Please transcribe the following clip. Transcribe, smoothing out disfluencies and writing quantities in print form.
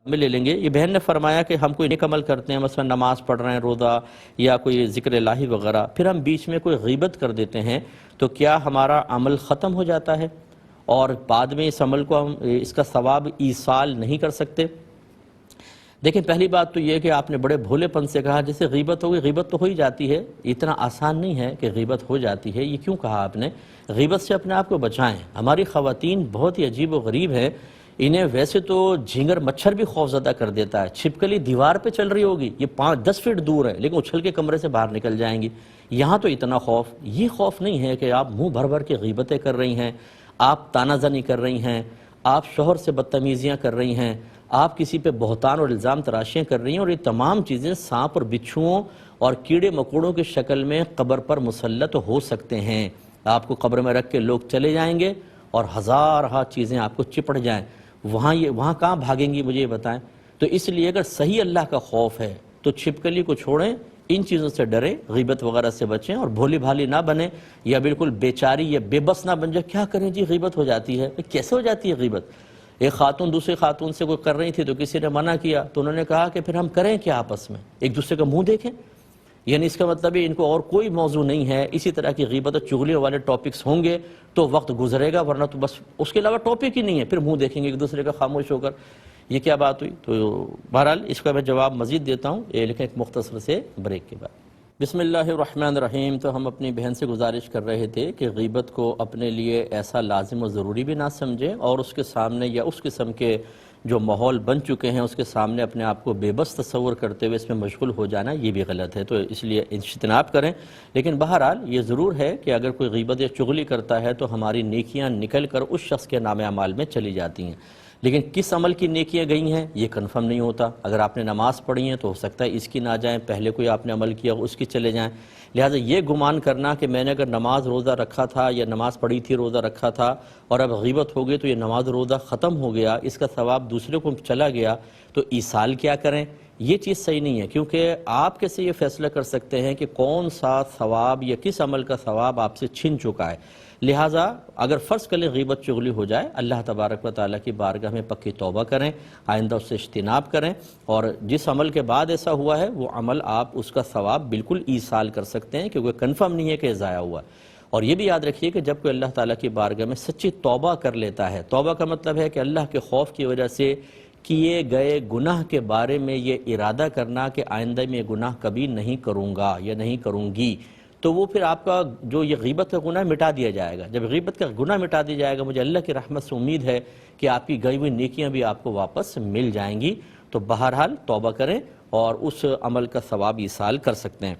میں لے لیں گے۔ یہ بہن نے فرمایا کہ ہم کوئی نیک عمل کرتے ہیں، مثلا نماز پڑھ رہے ہیں، روزہ یا کوئی ذکر الہی وغیرہ، پھر ہم بیچ میں کوئی غیبت کر دیتے ہیں تو کیا ہمارا عمل ختم ہو جاتا ہے اور بعد میں اس عمل کو ہم اس کا ثواب ایصال نہیں کر سکتے؟ دیکھیں، پہلی بات تو یہ کہ آپ نے بڑے بھولے پن سے کہا جیسے غیبت ہوگی، غیبت تو ہو ہی جاتی ہے، اتنا آسان نہیں ہے کہ غیبت ہو جاتی ہے۔ یہ کیوں کہا آپ نے؟ غیبت سے اپنے آپ کو بچائیں۔ ہماری خواتین بہت ہی عجیب و غریب ہیں، انہیں ویسے تو جھینگر مچھر بھی خوف زدہ کر دیتا ہے، چھپکلی دیوار پہ چل رہی ہوگی، یہ 5-10 فٹ دور ہے لیکن اچھل کے کمرے سے باہر نکل جائیں گی۔ یہاں تو اتنا خوف، یہ خوف نہیں ہے کہ آپ منہ بھر بھر کے غیبتیں کر رہی ہیں، آپ تانا زنی کر رہی ہیں، آپ شوہر سے بدتمیزیاں کر رہی ہیں، آپ کسی پہ بہتان اور الزام تراشیاں کر رہی ہیں، اور یہ تمام چیزیں سانپ اور بچھوؤں اور کیڑے مکوڑوں کی شکل میں قبر پر مسلط ہو سکتے ہیں۔ آپ کو قبر میں رکھ کے لوگ چلے جائیں گے اور ہزارہ چیزیں آپ کو چپٹ جائیں، وہاں کہاں بھاگیں گی مجھے یہ بتائیں؟ تو اس لیے اگر صحیح اللہ کا خوف ہے تو چھپکلی کو چھوڑیں، ان چیزوں سے ڈریں، غیبت وغیرہ سے بچیں اور بھولی بھالی نہ بنیں یا بالکل بیچاری یا بے بس نہ بن جائے۔ کیا کریں جی، غیبت ہو جاتی ہے۔ کیسے ہو جاتی ہے غیبت؟ ایک خاتون دوسری خاتون سے کوئی کر رہی تھی تو کسی نے منع کیا تو انہوں نے کہا کہ پھر ہم کریں کیا آپس میں، ایک دوسرے کا منہ دیکھیں؟ یعنی اس کا مطلب ہے ان کو اور کوئی موضوع نہیں ہے، اسی طرح کی غیبت اور چغلی والے ٹاپکس ہوں گے تو وقت گزرے گا، ورنہ تو بس اس کے علاوہ ٹاپک ہی نہیں ہے، پھر منہ دیکھیں گے ایک دوسرے کا خاموش ہو کر۔ یہ کیا بات ہوئی؟ تو بہرحال اس کا میں جواب مزید دیتا ہوں، یہ لیکن ایک مختصر سے بریک کے بعد۔ بسم اللہ الرحمن الرحیم۔ تو ہم اپنی بہن سے گزارش کر رہے تھے کہ غیبت کو اپنے لیے ایسا لازم و ضروری بھی نہ سمجھیں اور اس کے سامنے یا اس قسم کے جو ماحول بن چکے ہیں اس کے سامنے اپنے آپ کو بے بس تصور کرتے ہوئے اس میں مشغول ہو جانا یہ بھی غلط ہے، تو اس لیے اجتناب کریں۔ لیکن بہرحال یہ ضرور ہے کہ اگر کوئی غیبت یا چغلی کرتا ہے تو ہماری نیکیاں نکل کر اس شخص کے نام اعمال میں چلی جاتی ہیں، لیکن کس عمل کی نیکیاں گئی ہیں یہ کنفرم نہیں ہوتا۔ اگر آپ نے نماز پڑھی ہے تو ہو سکتا ہے اس کی نہ جائیں، پہلے کوئی آپ نے عمل کیا اس کی چلے جائیں۔ لہٰذا یہ گمان کرنا کہ میں نے اگر نماز روزہ رکھا تھا یا نماز پڑھی تھی روزہ رکھا تھا اور اب غیبت ہو گئی تو یہ نماز روزہ ختم ہو گیا، اس کا ثواب دوسرے کو چلا گیا تو ایصال کیا کریں، یہ چیز صحیح نہیں ہے، کیونکہ آپ کیسے یہ فیصلہ کر سکتے ہیں کہ کون سا ثواب یا کس عمل کا ثواب آپ سے چھن چکا ہے۔ لہٰذا اگر فرض کریں غیبت چغلی ہو جائے، اللہ تبارک و تعالیٰ کی بارگاہ میں پکی توبہ کریں، آئندہ اس سے اجتناب کریں، اور جس عمل کے بعد ایسا ہوا ہے وہ عمل آپ اس کا ثواب بالکل ایصال کر سکتے ہیں، کیونکہ کنفرم نہیں ہے کہ ضائع ہوا۔ اور یہ بھی یاد رکھیے کہ جب کوئی اللہ تعالیٰ کی بارگاہ میں سچی توبہ کر لیتا ہے، توبہ کا مطلب ہے کہ اللہ کے خوف کی وجہ سے کیے گئے گناہ کے بارے میں یہ ارادہ کرنا کہ آئندہ میں یہ گناہ کبھی نہیں کروں گا یا نہیں کروں گی، تو وہ پھر آپ کا جو یہ غیبت کا گناہ مٹا دیا جائے گا۔ جب غیبت کا گناہ مٹا دیا جائے گا، مجھے اللہ کی رحمت سے امید ہے کہ آپ کی گئی ہوئی نیکیاں بھی آپ کو واپس مل جائیں گی۔ تو بہرحال توبہ کریں اور اس عمل کا ثواب ایصال کر سکتے ہیں۔